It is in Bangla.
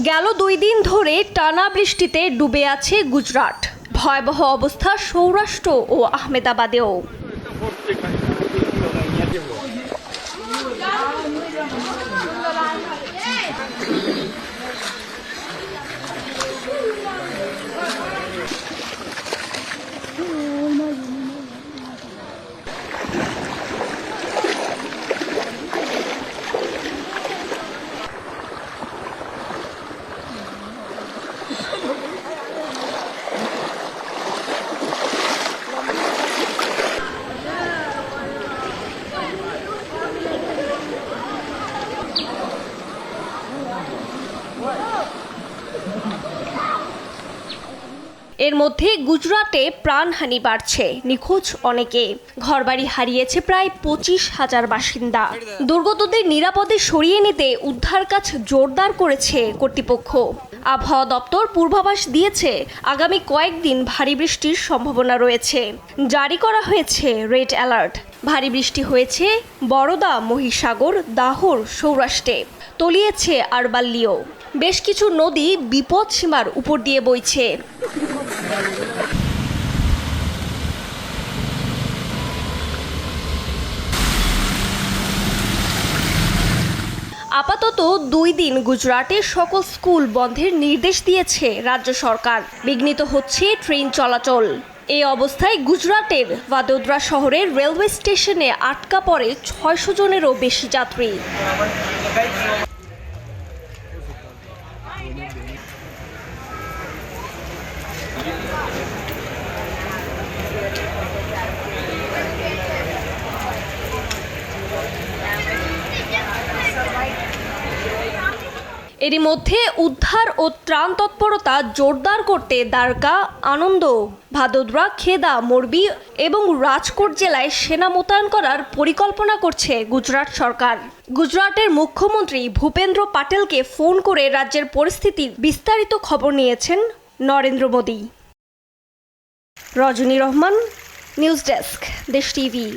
গেল 2 দিন ধরে টানা বৃষ্টিতে ডুবে আছে গুজরাট। ভয়াবহ অবস্থা সৌরাষ্ট্র ও আহমেদাবাদেও। এর মধ্যে গুজরাটে প্রাণহানি বাড়ছে, নিখোঁজ অনেকে। ঘরবাড়ি হারিয়েছে প্রায় 25,000 বাসিন্দা। দুর্গতদের নিরাপদে সরিয়ে নিতে উদ্ধার কাজ জোরদার করেছে কর্তৃপক্ষ। আবহাওয়া দপ্তর পূর্বাভাস দিয়েছে আগামী কয়েকদিন ভারী বৃষ্টির সম্ভাবনা রয়েছে। জারি করা হয়েছে রেড অ্যালার্ট। ভারী বৃষ্টি হয়েছে বরোদা, মহিসাগর, দাহর, সৌরাষ্ট্রে। তলিয়েছে আরবাল্লিও। বেশ কিছু নদী বিপদ সীমার উপর দিয়ে বইছে। আপাতত 2 দিন গুজরাটে সকল স্কুল বন্ধের নির্দেশ দিয়েছে রাজ্য সরকার। বিঘ্নিত হচ্ছে ট্রেন চলাচল। এই অবস্থায় গুজরাটের ভাদোদরা শহরের রেলওয়ে স্টেশনে আটকা পড়ে 600 জনেরও বেশি যাত্রী। এরই মধ্যে উদ্ধার ও ত্রাণ তৎপরতা জোরদার করতে দ্বারকা, আনন্দ, ভাদোদরা, খেদা, মোরবি এবং রাজকোট জেলায় সেনা মোতায়েন করার পরিকল্পনা করছে গুজরাট সরকার। গুজরাটের মুখ্যমন্ত্রী ভূপেন্দ্র পাটেলকে ফোন করে রাজ্যের পরিস্থিতির বিস্তারিত খবর নিয়েছেন নরেন্দ্র মোদী। রজনী রহমান, নিউজ ডেস্ক, দেশ টিভি।